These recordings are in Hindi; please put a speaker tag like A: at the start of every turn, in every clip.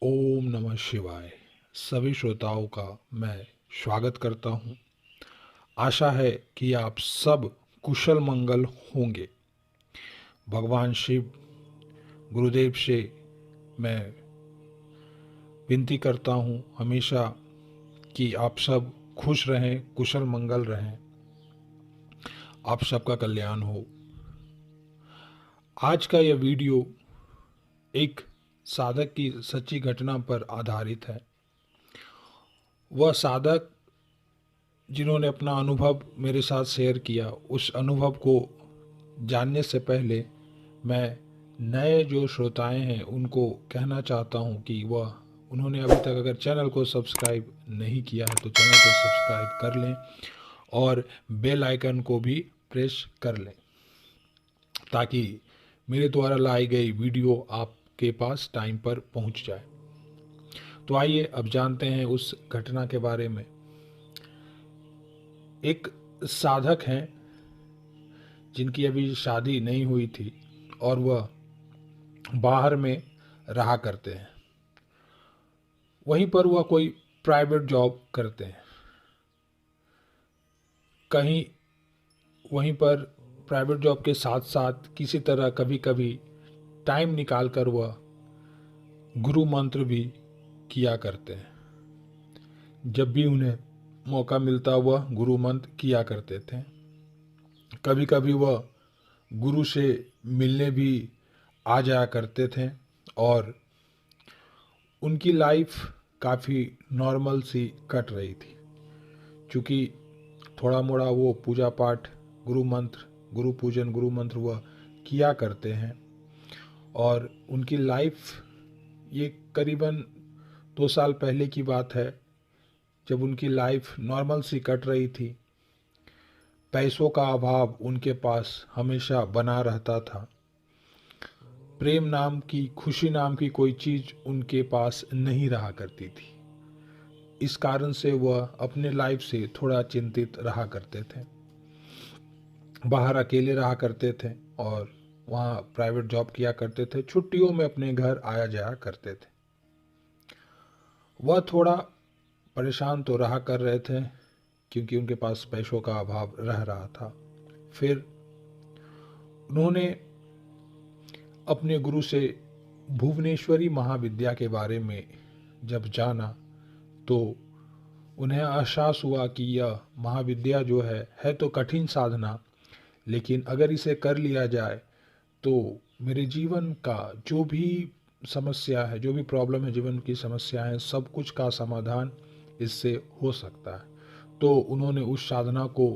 A: ओम नमः शिवाय। सभी श्रोताओं का मैं स्वागत करता हूँ। आशा है कि आप सब कुशल मंगल होंगे। भगवान शिव गुरुदेव से मैं विनती करता हूँ हमेशा कि आप सब खुश रहें, कुशल मंगल रहें, आप सबका कल्याण हो। आज का यह वीडियो एक साधक की सच्ची घटना पर आधारित है। वह साधक जिन्होंने अपना अनुभव मेरे साथ शेयर किया, उस अनुभव को जानने से पहले मैं नए जो श्रोताएं हैं उनको कहना चाहता हूं कि वह उन्होंने अभी तक अगर चैनल को सब्सक्राइब नहीं किया है तो चैनल को सब्सक्राइब कर लें और बेल आइकन को भी प्रेस कर लें ताकि मेरे द्वारा लाई गई वीडियो आपके पास टाइम पर पहुंच जाए। तो आइए अब जानते हैं उस घटना के बारे में। एक साधक हैं जिनकी अभी शादी नहीं हुई थी और वह बाहर में रहा करते हैं। वहीं पर वह कोई प्राइवेट जॉब करते हैं। कहीं वहीं पर प्राइवेट जॉब के साथ साथ किसी तरह कभी कभी टाइम निकाल कर वह गुरु मंत्र भी किया करते हैं। जब भी उन्हें मौका मिलता वह गुरु मंत्र किया करते थे। कभी कभी वह गुरु से मिलने भी आ जाया करते थे और उनकी लाइफ काफ़ी नॉर्मल सी कट रही थी। चूँकि थोड़ा मोड़ा वो पूजा पाठ, गुरु मंत्र, गुरु पूजन, गुरु मंत्र वह किया करते हैं और उनकी लाइफ ये करीबन 2 साल पहले की बात है जब उनकी लाइफ नॉर्मल सी कट रही थी। पैसों का अभाव उनके पास हमेशा बना रहता था। प्रेम नाम की, खुशी नाम की कोई चीज़ उनके पास नहीं रहा करती थी। इस कारण से वह अपने लाइफ से थोड़ा चिंतित रहा करते थे। बाहर अकेले रहा करते थे और वहाँ प्राइवेट जॉब किया करते थे। छुट्टियों में अपने घर आया जाया करते थे। वह थोड़ा परेशान तो रहा कर रहे थे क्योंकि उनके पास पैसों का अभाव रह रहा था। फिर उन्होंने अपने गुरु से भुवनेश्वरी महाविद्या के बारे में जब जाना तो उन्हें एहसास हुआ कि यह महाविद्या जो है तो कठिन साधना, लेकिन अगर इसे कर लिया जाए तो मेरे जीवन का जो भी समस्या है, जो भी प्रॉब्लम है, जीवन की समस्या है, सब कुछ का समाधान इससे हो सकता है। तो उन्होंने उस साधना को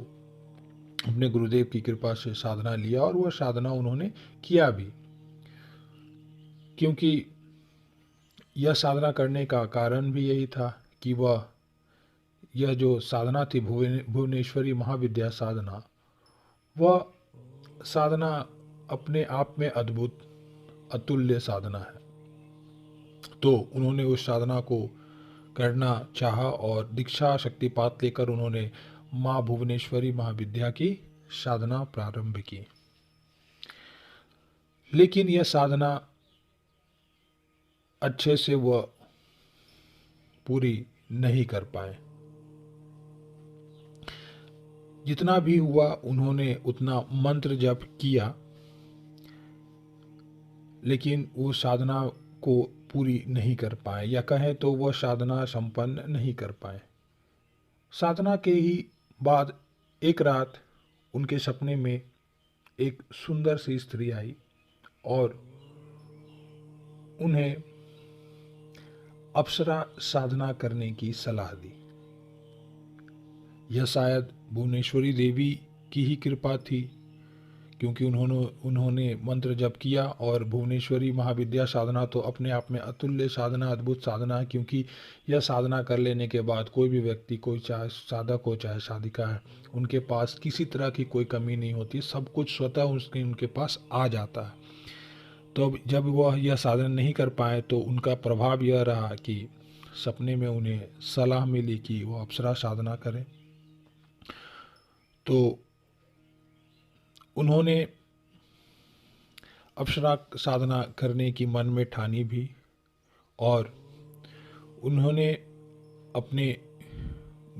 A: अपने गुरुदेव की कृपा से साधना लिया और वह साधना उन्होंने किया भी। क्योंकि यह साधना करने का कारण भी यही था कि यह जो साधना थी भुवनेश्वरी महाविद्या साधना, वह साधना अपने आप में अद्भुत, अतुल्य साधना है। तो उन्होंने उस साधना को करना चाहा और दीक्षा शक्तिपात लेकर उन्होंने माँ भुवनेश्वरी महाविद्या की साधना प्रारंभ की। लेकिन यह साधना अच्छे से वह पूरी नहीं कर पाए। जितना भी हुआ उन्होंने उतना मंत्र जप किया, लेकिन वो साधना को पूरी नहीं कर पाए, या कहें तो वह साधना संपन्न नहीं कर पाए। साधना के ही बाद एक रात उनके सपने में एक सुंदर सी स्त्री आई और उन्हें अप्सरा साधना करने की सलाह दी। यह शायद भुवनेश्वरी देवी की ही कृपा थी, क्योंकि उन्होंने मंत्र जप किया और भुवनेश्वरी महाविद्या साधना तो अपने आप में अतुल्य साधना, अद्भुत साधना है। क्योंकि यह साधना कर लेने के बाद कोई भी व्यक्ति, कोई चाहे साधक हो चाहे साधिका है, उनके पास किसी तरह की कोई कमी नहीं होती, सब कुछ स्वतः उनके पास आ जाता है। तो जब वह यह साधना नहीं कर पाए तो उनका प्रभाव यह रहा कि सपने में उन्हें सलाह मिली कि वो अप्सरा साधना करें। तो उन्होंने अप्सरा साधना करने की मन में ठानी भी और उन्होंने अपने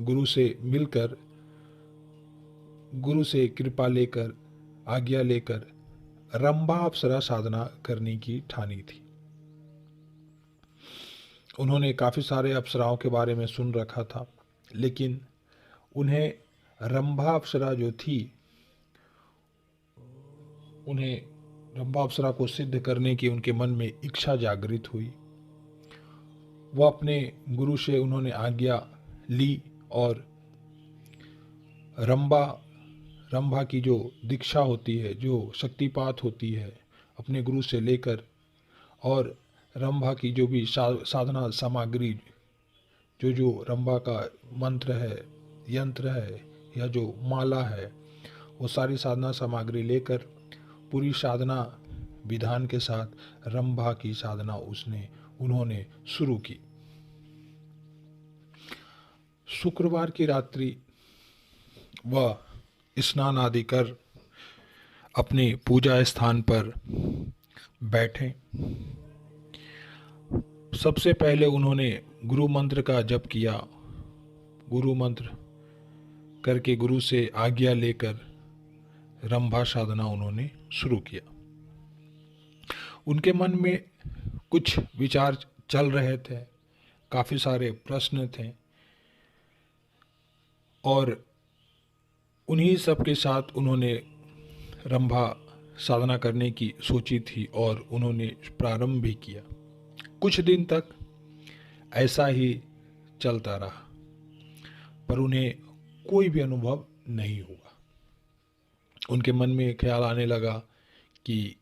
A: गुरु से मिलकर, गुरु से कृपा लेकर, आज्ञा लेकर रंभा अप्सरा साधना करने की ठानी थी। उन्होंने काफ़ी सारे अप्सराओं के बारे में सुन रखा था, लेकिन उन्हें रंभा अप्सरा जो थी, उन्हें रंभा अप्सरा को सिद्ध करने की उनके मन में इच्छा जागृत हुई। वह अपने गुरु से उन्होंने आज्ञा ली और रंभा की जो दीक्षा होती है, जो शक्तिपात होती है, अपने गुरु से लेकर, और रंभा की जो भी साधना सामग्री, जो रंभा का मंत्र है, यंत्र है या जो माला है, वो सारी साधना सामग्री लेकर पूरी साधना विधान के साथ रंभा की साधना उन्होंने शुरू की। शुक्रवार की रात्रि वह स्नान आदि कर अपने पूजा स्थान पर बैठे। सबसे पहले उन्होंने गुरु मंत्र का जप किया। गुरु मंत्र करके गुरु से आज्ञा लेकर रंभा साधना उन्होंने शुरू किया। उनके मन में कुछ विचार चल रहे थे, काफ़ी सारे प्रश्न थे, और उन्हीं सब के साथ उन्होंने रंभा साधना करने की सोची थी और उन्होंने प्रारंभ भी किया। कुछ दिन तक ऐसा ही चलता रहा, पर उन्हें कोई भी अनुभव नहीं हुआ। उनके मन में ख्याल आने लगा कि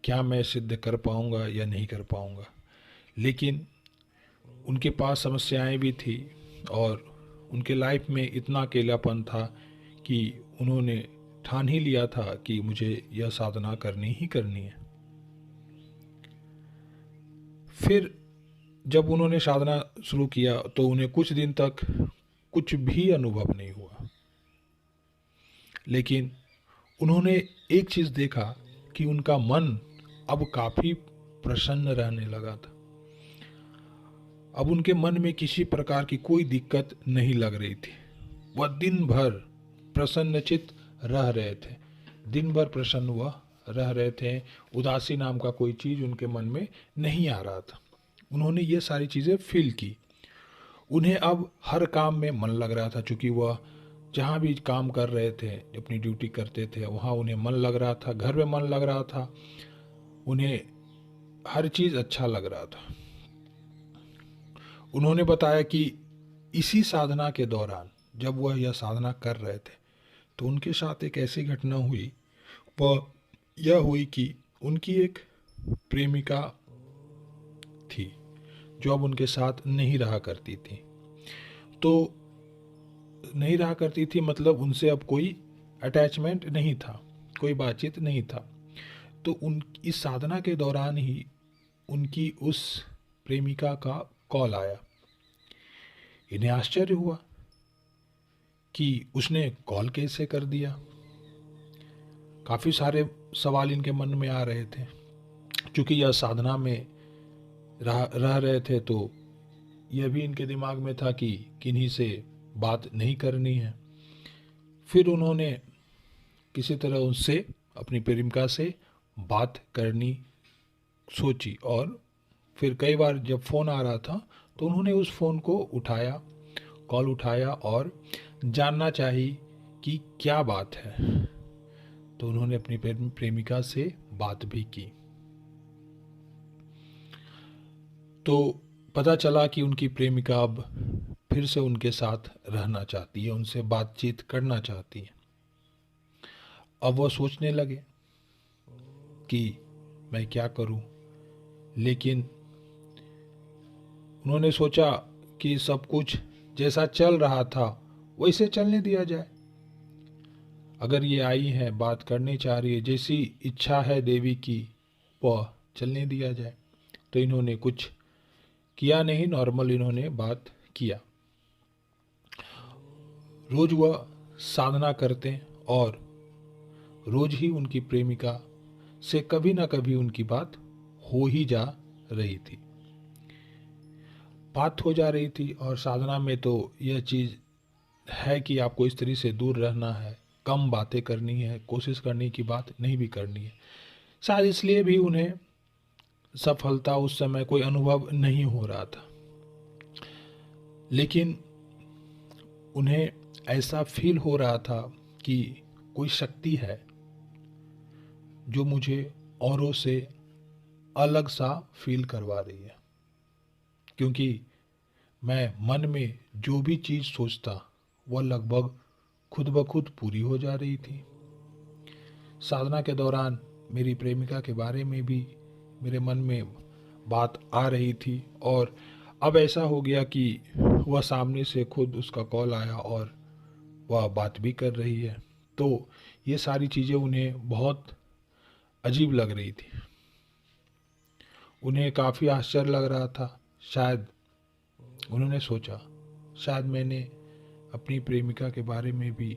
A: क्या मैं सिद्ध कर पाऊंगा या नहीं कर पाऊंगा, लेकिन उनके पास समस्याएं भी थी और उनके लाइफ में इतना अकेलापन था कि उन्होंने ठान ही लिया था कि मुझे यह साधना करनी ही करनी है। फिर जब उन्होंने साधना शुरू किया तो उन्हें कुछ दिन तक कुछ भी अनुभव नहीं हुआ, लेकिन उन्होंने एक चीज़ देखा कि उनका मन अब काफ़ी प्रसन्न रहने लगा था। अब उनके मन में किसी प्रकार की कोई दिक्कत नहीं लग रही थी। वह दिन भर प्रसन्नचित्त रह रहे थे, दिन भर प्रसन्न वह रह रहे थे। उदासी नाम का कोई चीज़ उनके मन में नहीं आ रहा था। उन्होंने ये सारी चीज़ें फील की। उन्हें अब हर काम में मन लग रहा था, चूँकि वह जहाँ भी काम कर रहे थे, अपनी ड्यूटी करते थे, वहाँ उन्हें मन लग रहा था, घर में मन लग रहा था, उन्हें हर चीज़ अच्छा लग रहा था। उन्होंने बताया कि इसी साधना के दौरान जब वह यह साधना कर रहे थे तो उनके साथ एक ऐसी घटना हुई, वह यह हुई कि उनकी एक प्रेमिका थी जो अब उनके साथ नहीं रहा करती थी। तो नहीं रहा करती थी मतलब उनसे अब कोई अटैचमेंट नहीं था, कोई बातचीत नहीं था। तो इस साधना के दौरान ही उनकी उस प्रेमिका का कॉल आया। इन्हें आश्चर्य हुआ कि उसने कॉल कैसे कर दिया। काफ़ी सारे सवाल इनके मन में आ रहे थे। क्योंकि यह साधना में रह रहे थे तो यह भी इनके दिमाग में था कि किन्हीं से बात नहीं करनी है। फिर उन्होंने किसी तरह उनसे, अपनी प्रेमिका से बात करनी सोची, और फिर कई बार जब फ़ोन आ रहा था तो उन्होंने उस फ़ोन को उठाया, कॉल उठाया और जानना चाहिए कि क्या बात है। तो उन्होंने अपनी प्रेमिका से बात भी की। तो पता चला कि उनकी प्रेमिका अब फिर से उनके साथ रहना चाहती है, उनसे बातचीत करना चाहती है। अब वो सोचने लगे कि मैं क्या करूं, लेकिन उन्होंने सोचा कि सब कुछ जैसा चल रहा था वैसे चलने दिया जाए। अगर ये आई है, बात करनी चाह रही है, जैसी इच्छा है देवी की वह चलने दिया जाए। तो इन्होंने कुछ किया नहीं, नॉर्मल इन्होंने बात किया। रोज वह साधना करते और रोज ही उनकी प्रेमिका से कभी ना कभी उनकी बात हो ही जा रही थी। बात हो जा रही थी। और साधना में तो यह चीज़ है कि आपको स्त्री से दूर रहना है, कम बातें करनी है, कोशिश करनी की बात नहीं भी करनी है। शायद इसलिए भी उन्हें सफलता उस समय कोई अनुभव नहीं हो रहा था, लेकिन उन्हें ऐसा फील हो रहा था कि कोई शक्ति है जो मुझे औरों से अलग सा फील करवा रही है, क्योंकि मैं मन में जो भी चीज़ सोचता वह लगभग खुद ब खुद पूरी हो जा रही थी। साधना के दौरान मेरी प्रेमिका के बारे में भी मेरे मन में बात आ रही थी, और अब ऐसा हो गया कि वह सामने से खुद उसका कॉल आया और वह बात भी कर रही है। तो ये सारी चीज़ें उन्हें बहुत अजीब लग रही थी, उन्हें काफ़ी आश्चर्य लग रहा था। शायद उन्होंने सोचा, शायद मैंने अपनी प्रेमिका के बारे में भी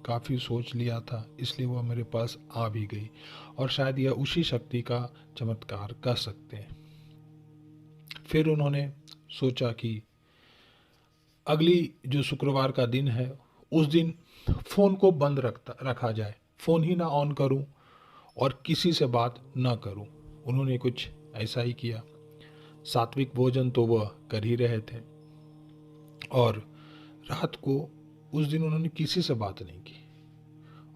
A: काफ़ी सोच लिया था, इसलिए वह मेरे पास आ भी गई, और शायद यह उसी शक्ति का चमत्कार कर सकते हैं। फिर उन्होंने सोचा कि अगली जो शुक्रवार का दिन है उस दिन फ़ोन को बंद रखा जाए, फ़ोन ही ना ऑन करूं और किसी से बात ना करूं। उन्होंने कुछ ऐसा ही किया। सात्विक भोजन तो वह कर ही रहे थे, और रात को उस दिन उन्होंने किसी से बात नहीं की।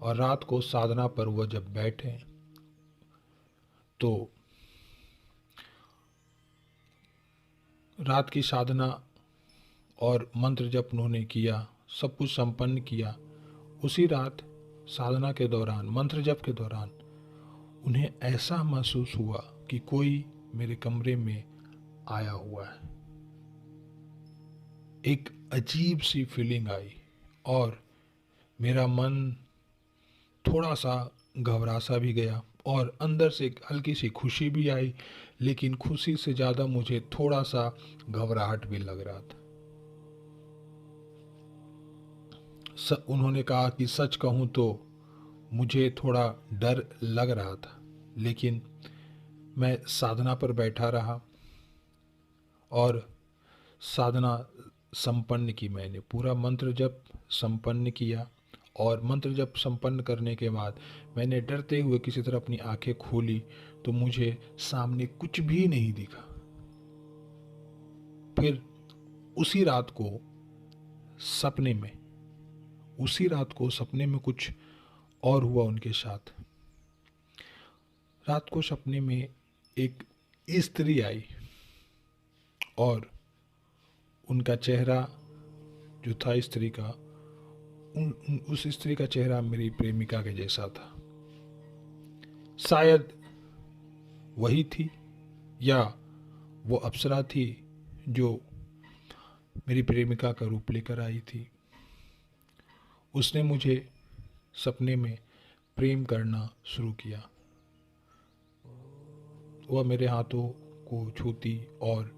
A: और रात को साधना पर वह जब बैठे तो रात की साधना और मंत्र जप उन्होंने किया, सब कुछ संपन्न किया। उसी रात साधना के दौरान, मंत्र जप के दौरान उन्हें ऐसा महसूस हुआ कि कोई मेरे कमरे में आया हुआ है। एक अजीब सी फीलिंग आई और मेरा मन थोड़ा सा घबरा सा भी गया, और अंदर से एक हल्की सी खुशी भी आई, लेकिन खुशी से ज़्यादा मुझे थोड़ा सा घबराहट भी लग रहा था। उन्होंने कहा कि सच कहूँ तो मुझे थोड़ा डर लग रहा था, लेकिन मैं साधना पर बैठा रहा और साधना संपन्न की। मैंने पूरा मंत्र जप संपन्न किया, और मंत्र जप संपन्न करने के बाद मैंने डरते हुए किसी तरह अपनी आंखें खोली तो मुझे सामने कुछ भी नहीं दिखा। फिर उसी रात को सपने में कुछ और हुआ उनके साथ। रात को सपने में एक स्त्री आई और उनका चेहरा जो था स्त्री का, उस स्त्री का चेहरा मेरी प्रेमिका के जैसा था। शायद वही थी या वो अप्सरा थी जो मेरी प्रेमिका का रूप लेकर आई थी। उसने मुझे सपने में प्रेम करना शुरू किया। वह मेरे हाथों को छूती और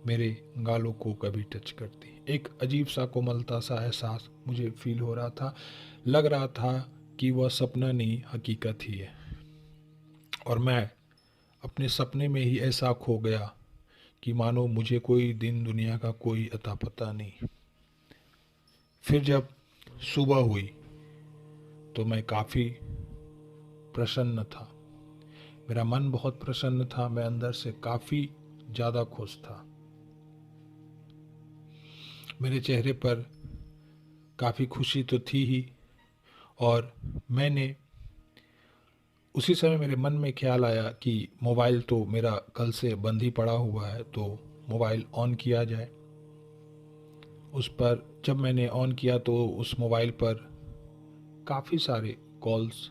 A: मेरे गालों को कभी टच करती। एक अजीब सा कोमलता सा एहसास मुझे फील हो रहा था। लग रहा था कि वह सपना नहीं हकीकत ही है, और मैं अपने सपने में ही ऐसा खो गया कि मानो मुझे कोई दिन दुनिया का कोई अता पता नहीं। फिर जब सुबह हुई तो मैं काफ़ी प्रसन्न था, मेरा मन बहुत प्रसन्न था, मैं अंदर से काफ़ी ज़्यादा खुश था। मेरे चेहरे पर काफ़ी खुशी तो थी ही, और मैंने उसी समय मेरे मन में ख्याल आया कि मोबाइल तो मेरा कल से बंद ही पड़ा हुआ है, तो मोबाइल ऑन किया जाए। उस पर जब मैंने ऑन किया तो उस मोबाइल पर काफ़ी सारे कॉल्स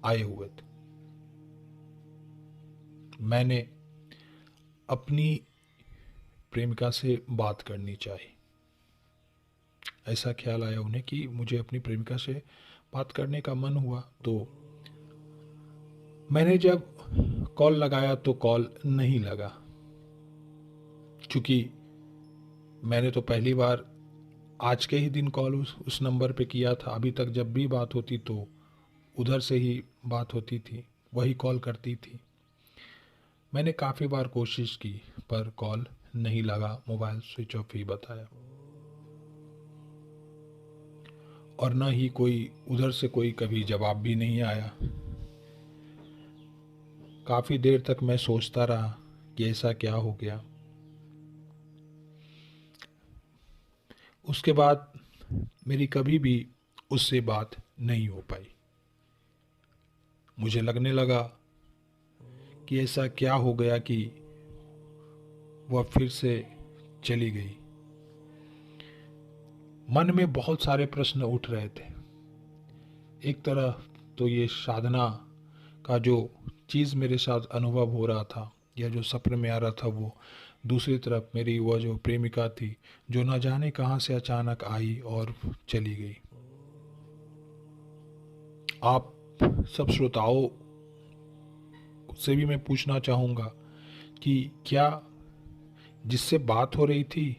A: आए हुए थे। मैंने अपनी प्रेमिका से बात करनी चाहिए, ऐसा ख्याल आया उन्हें कि मुझे अपनी प्रेमिका से बात करने का मन हुआ। तो मैंने जब कॉल लगाया तो कॉल नहीं लगा, क्योंकि मैंने तो पहली बार आज के ही दिन कॉल उस नंबर पे किया था। अभी तक जब भी बात होती तो उधर से ही बात होती थी, वही कॉल करती थी। मैंने काफ़ी बार कोशिश की पर कॉल नहीं लगा, मोबाइल स्विच ऑफ ही बताया। और न ही कोई उधर से कोई कभी जवाब भी नहीं आया। काफ़ी देर तक मैं सोचता रहा कि ऐसा क्या हो गया। उसके बाद मेरी कभी भी उससे बात नहीं हो पाई। मुझे लगने लगा कि ऐसा क्या हो गया कि वह फिर से चली गई। मन में बहुत सारे प्रश्न उठ रहे थे। एक तरफ तो ये साधना का जो चीज़ मेरे साथ अनुभव हो रहा था या जो सपने में आ रहा था वो, दूसरी तरफ मेरी वह जो प्रेमिका थी जो न जाने कहाँ से अचानक आई और चली गई। आप सब श्रोताओं से भी मैं पूछना चाहूँगा कि क्या जिससे बात हो रही थी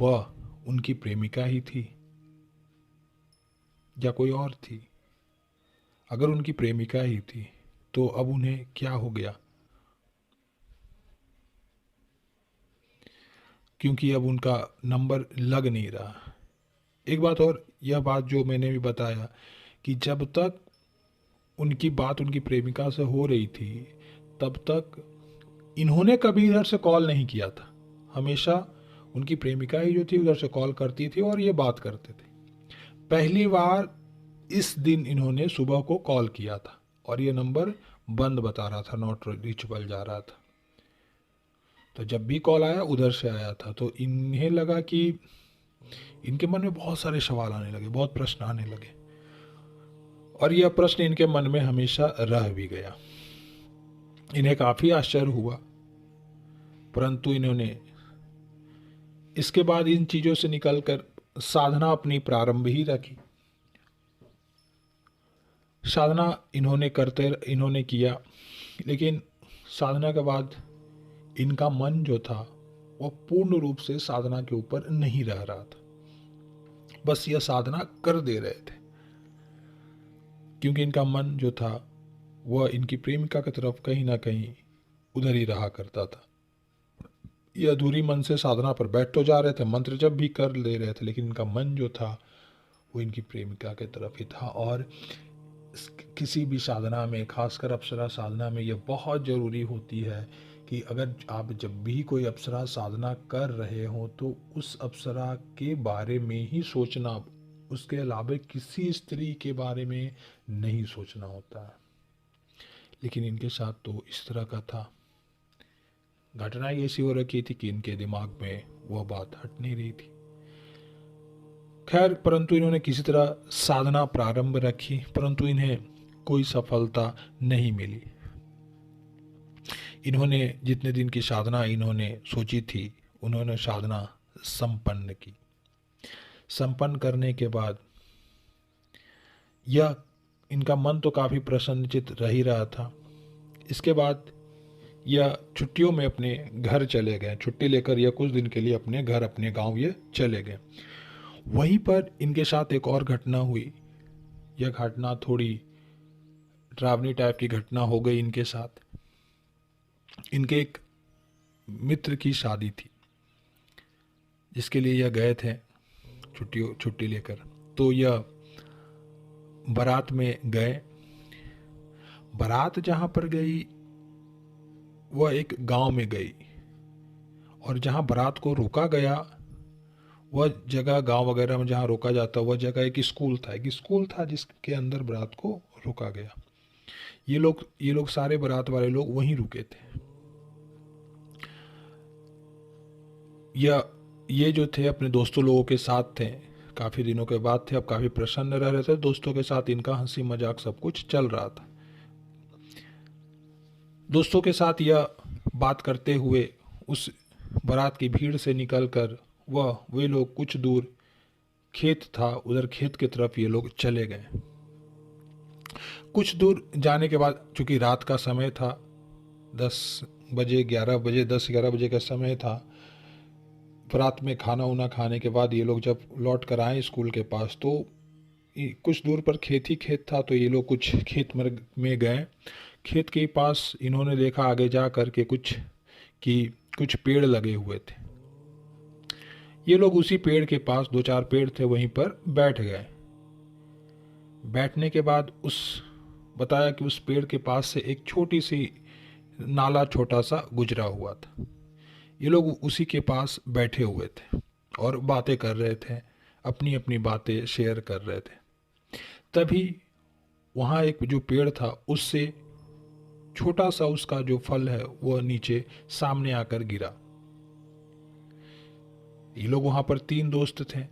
A: वह उनकी प्रेमिका ही थी या कोई और थी? अगर उनकी प्रेमिका ही थी तो अब उन्हें क्या हो गया? क्योंकि अब उनका नंबर लग नहीं रहा। एक बात और, यह बात जो मैंने भी बताया कि जब तक उनकी बात उनकी प्रेमिका से हो रही थी तब तक इन्होंने कभी इधर से कॉल नहीं किया था। हमेशा उनकी प्रेमिका ही जो थी उधर से कॉल करती थी और ये बात करते थे। पहली बार इस दिन इन्होंने सुबह को कॉल किया था और ये नंबर बंद बता रहा था, नॉट रीचेबल जा रहा था। तो जब भी कॉल आया उधर से आया था, तो इन्हें लगा कि इनके मन में बहुत सारे सवाल आने लगे, बहुत प्रश्न आने लगे और यह प्रश्न इनके मन में हमेशा रह भी गया। इन्हें काफ़ी आश्चर्य हुआ, परंतु इन्होंने इसके बाद इन चीज़ों से निकलकर साधना अपनी प्रारंभ ही रखी। साधना इन्होंने किया, लेकिन साधना के बाद इनका मन जो था वह पूर्ण रूप से साधना के ऊपर नहीं रह रहा था। बस यह साधना कर दे रहे थे क्योंकि इनका मन जो था वह इनकी प्रेमिका की तरफ कहीं ना कहीं उधर ही रहा करता था। ये अधूरी मन से साधना पर बैठ तो जा रहे थे, मंत्र जब भी कर ले रहे थे, लेकिन इनका मन जो था वो इनकी प्रेमिका की तरफ ही था। और किसी भी साधना में, खासकर अप्सरा साधना में, यह बहुत ज़रूरी होती है कि अगर आप जब भी कोई अप्सरा साधना कर रहे हो तो उस अप्सरा के बारे में ही सोचना, उसके अलावा किसी स्त्री के बारे में नहीं सोचना होता है। लेकिन इनके साथ तो इस तरह का था। घटना ऐसी हो रखी थी कि इनके दिमाग में वह बात हट नहीं रही थी। खैर, परंतु इन्होंने किसी तरह साधना प्रारंभ रखी, परंतु इन्हें कोई सफलता नहीं मिली। इन्होंने जितने दिन की साधना इन्होंने सोची थी, उन्होंने साधना संपन्न की। संपन्न करने के बाद यह इनका मन तो काफ़ी प्रसन्नचित रह ही रहा था। इसके बाद यह छुट्टियों में अपने घर चले गए। छुट्टी लेकर यह कुछ दिन के लिए अपने घर, अपने गांव ये चले गए। वहीं पर इनके साथ एक और घटना हुई। यह घटना थोड़ी डरावनी टाइप की घटना हो गई इनके साथ। इनके एक मित्र की शादी थी जिसके लिए यह गए थे छुट्टी लेकर। तो यह बारात में गए। बारात जहाँ पर गई वह एक गांव में गई और जहाँ बारात को रोका गया वह जगह, गांव वगैरह में जहाँ रोका जाता वह जगह एक स्कूल था जिसके अंदर बारात को रोका गया। ये लोग सारे बारात वाले लोग वहीं रुके थे। ये जो थे अपने दोस्तों लोगों के साथ थे, काफ़ी दिनों के बाद थे, अब काफ़ी प्रसन्न रह रहे थे। दोस्तों के साथ इनका हंसी मजाक सब कुछ चल रहा था। दोस्तों के साथ यह बात करते हुए उस बारात की भीड़ से निकलकर वे लोग कुछ दूर खेत था, उधर खेत की तरफ ये लोग चले गए। कुछ दूर जाने के बाद, चूंकि रात का समय था, 11 बजे का समय था, रात में खाना उना खाने के बाद ये लोग जब लौट कर आए स्कूल के पास तो कुछ दूर पर खेत था। तो ये लोग कुछ खेत में गए। खेत के पास इन्होंने देखा आगे जा कर के कि कुछ पेड़ लगे हुए थे। ये लोग उसी पेड़ के पास, 2-4 पेड़ थे, वहीं पर बैठ गए। बैठने के बाद बताया कि उस पेड़ के पास से एक छोटी सी नाला छोटा सा गुजरा हुआ था। ये लोग उसी के पास बैठे हुए थे और बातें कर रहे थे, अपनी अपनी बातें शेयर कर रहे थे। तभी वहाँ एक जो पेड़ था उससे छोटा सा उसका जो फल है वह नीचे सामने आकर गिरा। ये लोग वहाँ पर 3 दोस्त थे,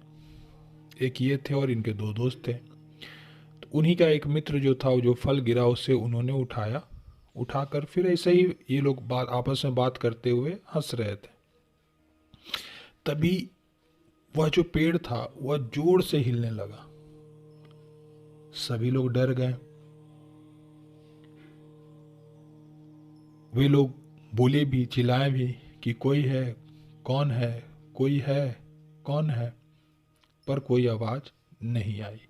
A: एक ये थे और इनके 2 दोस्त थे। तो उन्हीं का एक मित्र जो था, जो फल गिरा उससे उन्होंने उठाया, उठाकर फिर ऐसे ही ये लोग आपस में बात करते हुए हंस रहे थे। तभी वह जो पेड़ था वह जोर से हिलने लगा। सभी लोग डर गए। वे लोग बोले भी, चिल्लाए भी कि कोई है, कौन है, कोई है, कौन है, पर कोई आवाज नहीं आई।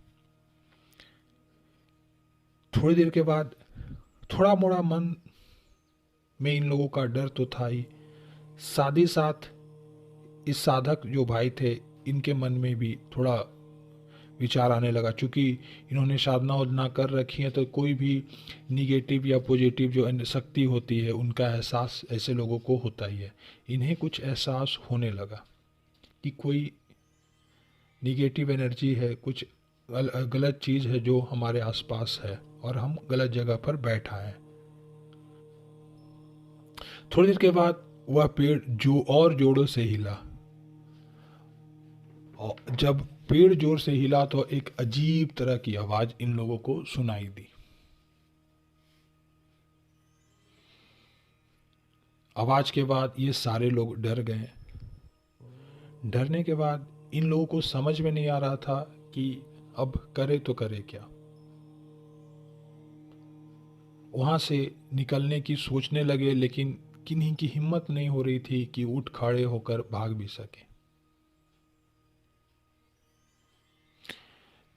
A: थोड़ी देर के बाद थोड़ा मोड़ा मन में इन लोगों का डर तो था ही, साथ ही साथ इस साधक जो भाई थे इनके मन में भी थोड़ा विचार आने लगा। चूँकि इन्होंने साधना उधना कर रखी है तो कोई भी निगेटिव या पॉजिटिव जो शक्ति होती है उनका एहसास ऐसे लोगों को होता ही है। इन्हें कुछ एहसास होने लगा कि कोई निगेटिव एनर्जी है, कुछ गलत चीज़ है जो हमारे आसपास है और हम गलत जगह पर बैठा है। थोड़ी देर के बाद वह पेड़ जो और जोरों से हिला, और जब पेड़ जोर से हिला तो एक अजीब तरह की आवाज इन लोगों को सुनाई दी। आवाज के बाद ये सारे लोग डर गए। डरने के बाद इन लोगों को समझ में नहीं आ रहा था कि अब करे तो करे क्या। वहां से निकलने की सोचने लगे, लेकिन किन्हीं की हिम्मत नहीं हो रही थी कि उठ खड़े होकर भाग भी सके।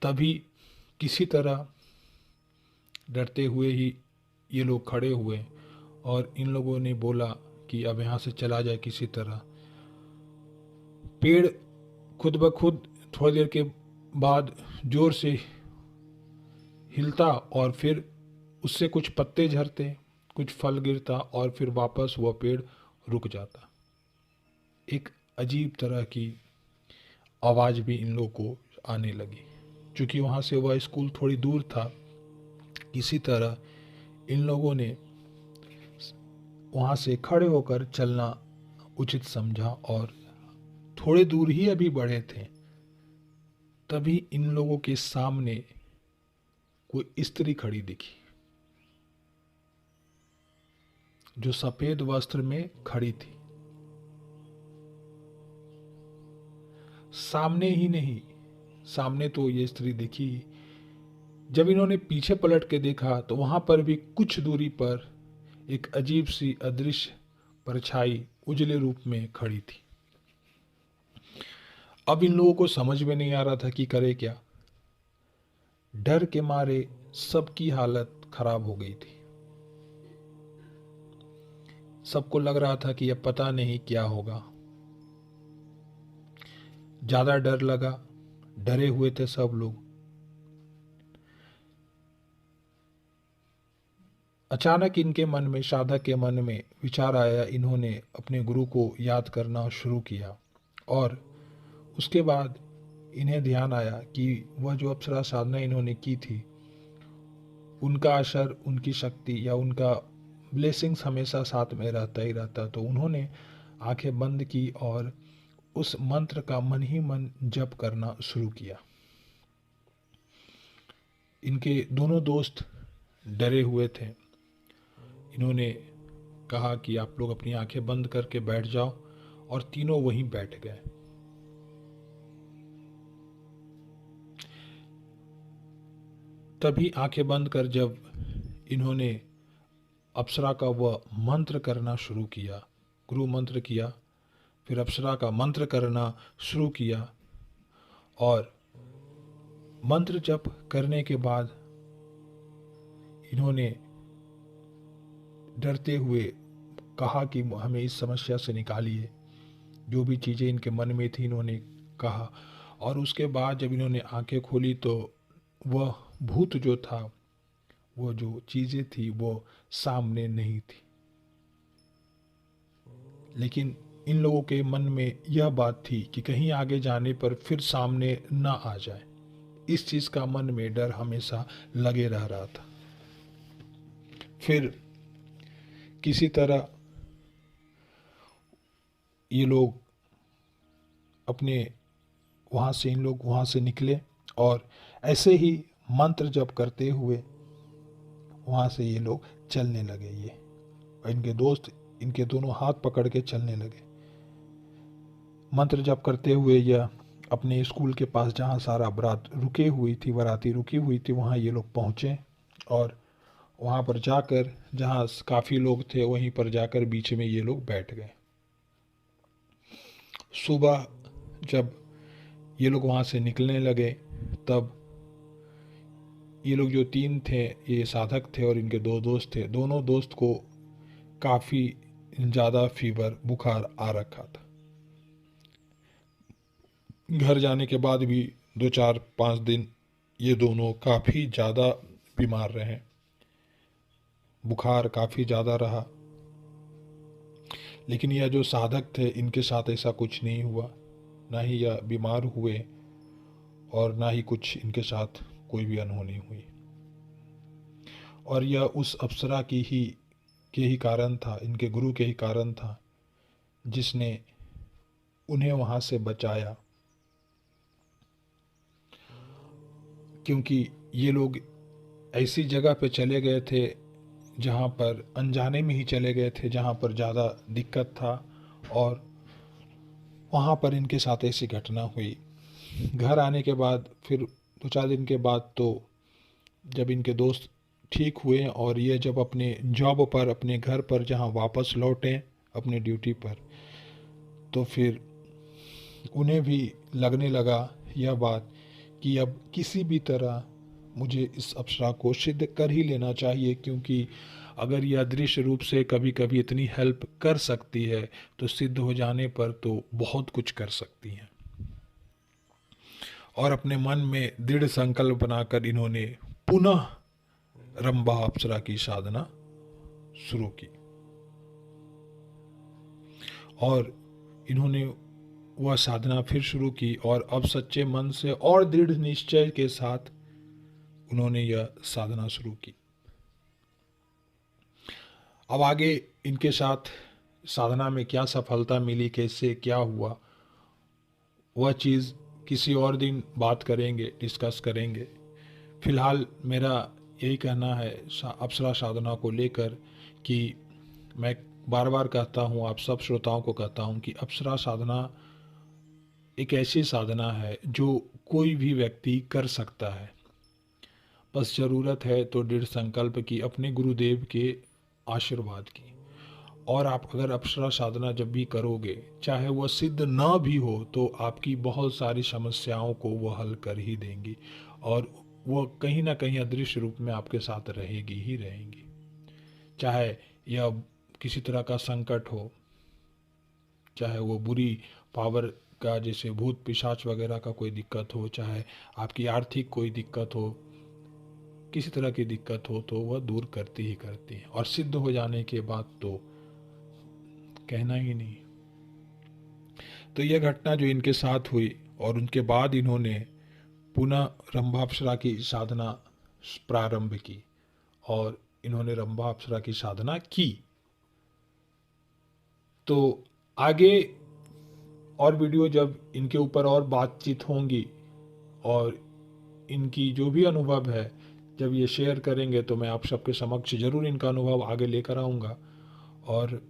A: तभी किसी तरह डरते हुए ही ये लोग खड़े हुए और इन लोगों ने बोला कि अब यहाँ से चला जाए किसी तरह। पेड़ खुद ब खुद थोड़ी देर के बाद जोर से हिलता और फिर उससे कुछ पत्ते झरते, कुछ फल गिरता और फिर वापस वह पेड़ रुक जाता। एक अजीब तरह की आवाज़ भी इन लोगों को आने लगी। चूँकि वहाँ से वह स्कूल थोड़ी दूर था, किसी तरह इन लोगों ने वहाँ से खड़े होकर चलना उचित समझा और थोड़े दूर ही अभी बढ़े थे, तभी इन लोगों के सामने कोई स्त्री खड़ी दिखी, जो सफेद वस्त्र में खड़ी थी। सामने ही नहीं, सामने तो ये स्त्री दिखी, जब इन्होंने पीछे पलट के देखा तो वहां पर भी कुछ दूरी पर एक अजीब सी अदृश्य परछाई उजले रूप में खड़ी थी। अब इन लोगों को समझ में नहीं आ रहा था कि करे क्या। डर के मारे सबकी हालत खराब हो गई थी। सबको लग रहा था कि अब पता नहीं क्या होगा। ज्यादा डर लगा, डरे हुए थे सब लोग। अचानक इनके मन में, साधक के मन में विचार आया। इन्होंने अपने गुरु को याद करना शुरू किया और उसके बाद इन्हें ध्यान आया कि वह जो अप्सरा साधना इन्होंने की थी, उनका असर, उनकी शक्ति या उनका ब्लेसिंग्स हमेशा साथ में रहता ही रहता। तो उन्होंने आंखें बंद की और उस मंत्र का मन ही मन जप करना शुरू किया। इनके दोनों दोस्त डरे हुए थे। इन्होंने कहा कि आप लोग अपनी आंखें बंद करके बैठ जाओ और तीनों वहीं बैठ गए। तभी आंखें बंद कर जब इन्होंने अप्सरा का वह मंत्र करना शुरू किया, गुरु मंत्र किया, फिर अप्सरा का मंत्र करना शुरू किया और मंत्र जप करने के बाद इन्होंने डरते हुए कहा कि हमें इस समस्या से निकालिए। जो भी चीज़ें इनके मन में थी इन्होंने कहा, और उसके बाद जब इन्होंने आंखें खोली तो वह भूत जो था, वो जो चीज़ें थी वो सामने नहीं थी। लेकिन इन लोगों के मन में यह बात थी कि कहीं आगे जाने पर फिर सामने ना आ जाए। इस चीज़ का मन में डर हमेशा लगे रह रहा था। फिर किसी तरह ये लोग अपने इन लोग वहाँ से निकले, और ऐसे ही मंत्र जप करते हुए वहाँ से ये लोग चलने लगे। ये और इनके दोस्त इनके दोनों हाथ पकड़ के चलने लगे। मंत्र जप करते हुए यह अपने स्कूल के पास जहाँ सारा बाराती रुकी हुई थी वहाँ ये लोग पहुँचे, और वहाँ पर जाकर जहाँ काफ़ी लोग थे वहीं पर जाकर बीच में ये लोग बैठ गए। सुबह जब ये लोग वहाँ से निकलने लगे तब ये लोग जो तीन थे, ये साधक थे और इनके दो दोस्त थे, दोनों दोस्त को काफ़ी ज़्यादा फीवर बुखार आ रखा था। घर जाने के बाद भी 2 4 5 दिन ये दोनों काफ़ी ज़्यादा बीमार रहे, बुखार काफ़ी ज़्यादा रहा। लेकिन यह जो साधक थे इनके साथ ऐसा कुछ नहीं हुआ, ना ही यह बीमार हुए और ना ही कुछ इनके साथ कोई भी अनहोनी हुई। और यह उस अप्सरा के ही कारण था, इनके गुरु के ही कारण था, जिसने उन्हें वहाँ से बचाया। क्योंकि ये लोग ऐसी जगह पे चले गए थे जहाँ पर अनजाने में ही चले गए थे, जहाँ पर ज़्यादा दिक्कत था, और वहाँ पर इनके साथ ऐसी घटना हुई। घर आने के बाद फिर 2 4 दिन के बाद तो जब इनके दोस्त ठीक हुए और ये जब अपने जॉब पर, अपने घर पर जहाँ वापस लौटे अपने ड्यूटी पर, तो फिर उन्हें भी लगने लगा यह बात कि अब किसी भी तरह मुझे इस अप्सरा को सिद्ध कर ही लेना चाहिए, क्योंकि अगर यह अदृश्य रूप से कभी कभी इतनी हेल्प कर सकती है तो सिद्ध हो जाने पर तो बहुत कुछ कर सकती है। और अपने मन में दृढ़ संकल्प बनाकर इन्होंने पुनः रंभा अप्सरा की साधना शुरू की, और इन्होंने वह साधना फिर शुरू की, और अब सच्चे मन से और दृढ़ निश्चय के साथ उन्होंने यह साधना शुरू की। अब आगे इनके साथ साधना में क्या सफलता मिली, कैसे क्या हुआ, वह चीज़ किसी और दिन बात करेंगे, डिस्कस करेंगे। फिलहाल मेरा यही कहना है अप्सरा साधना को लेकर कि मैं बार बार कहता हूँ, आप सब श्रोताओं को कहता हूँ कि अप्सरा साधना एक ऐसी साधना है जो कोई भी व्यक्ति कर सकता है। बस ज़रूरत है तो दृढ़ संकल्प की, अपने गुरुदेव के आशीर्वाद की। और आप अगर अप्सरा साधना जब भी करोगे, चाहे वह सिद्ध ना भी हो, तो आपकी बहुत सारी समस्याओं को वह हल कर ही देंगी, और वह कहीं ना कहीं अदृश्य रूप में आपके साथ रहेगी ही रहेंगी। चाहे यह किसी तरह का संकट हो, चाहे वो बुरी पावर का, जैसे भूत पिशाच वगैरह का कोई दिक्कत हो, चाहे आपकी आर्थिक कोई दिक्कत हो, किसी तरह की दिक्कत हो, तो वह दूर करती ही करती है। और सिद्ध हो जाने के बाद तो कहना ही नहीं। तो यह घटना जो इनके साथ हुई, और उनके बाद इन्होंने पुनः रंभाप्सरा की साधना प्रारंभ की, और इन्होंने रंभाप्सरा की साधना की। तो आगे और वीडियो जब इनके ऊपर और बातचीत होंगी, और इनकी जो भी अनुभव है जब ये शेयर करेंगे, तो मैं आप सबके समक्ष ज़रूर इनका अनुभव आगे लेकर आऊँगा। और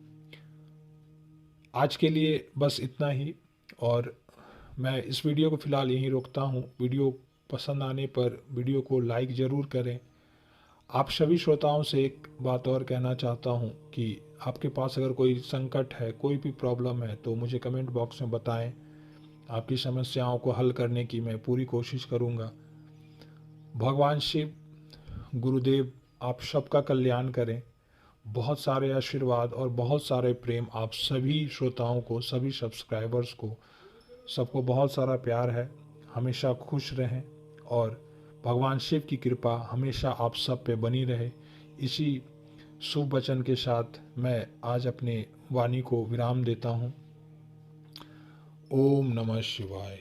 A: आज के लिए बस इतना ही, और मैं इस वीडियो को फ़िलहाल यहीं रोकता हूँ। वीडियो पसंद आने पर वीडियो को लाइक ज़रूर करें। आप सभी श्रोताओं से एक बात और कहना चाहता हूँ कि आपके पास अगर कोई संकट है, कोई भी प्रॉब्लम है, तो मुझे कमेंट बॉक्स में बताएं। आपकी समस्याओं को हल करने की मैं पूरी कोशिश करूँगा। भगवान शिव, गुरुदेव आप सबका कल्याण करें। बहुत सारे आशीर्वाद और बहुत सारे प्रेम आप सभी श्रोताओं को, सभी सब्सक्राइबर्स को, सबको बहुत सारा प्यार है। हमेशा खुश रहें और भगवान शिव की कृपा हमेशा आप सब पे बनी रहे। इसी शुभ वचन के साथ मैं आज अपने वाणी को विराम देता हूँ। ओम नमः शिवाय।